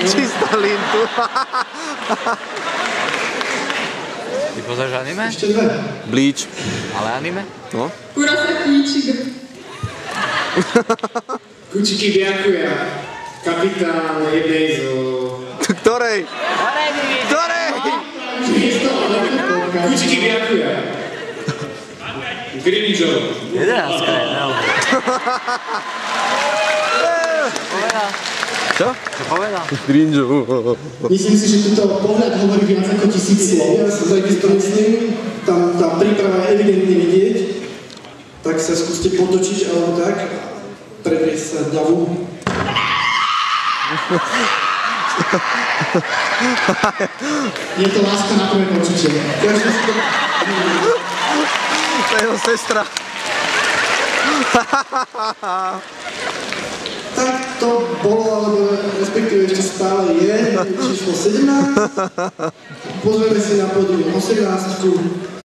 Čistá lintu. Ty poznáš anime? Ešte dve. Bleach. Ale anime? No. Kurosaki Kučiki Byakuya, kapitán jednej zo... Ktorej? Ktorej? Kučiki Byakuya. Greninjov. 11 je, no. Povedal. Čo? Čo povedal? Grinžov. Myslím si, že tento pohľad hovorí viac ako 1000 slov. Ja sa takisto myslím, tam tá príprava je evidentne vidieť. Tak sa skúste potočiť alebo tak. Previesť sa davu. Je to láska na prvé počutie. Každý si to... To je jeho sestra. Tak to bolo, alebo respektíve ešte stále je, číslo 17. Pozrieme si na pódium 18.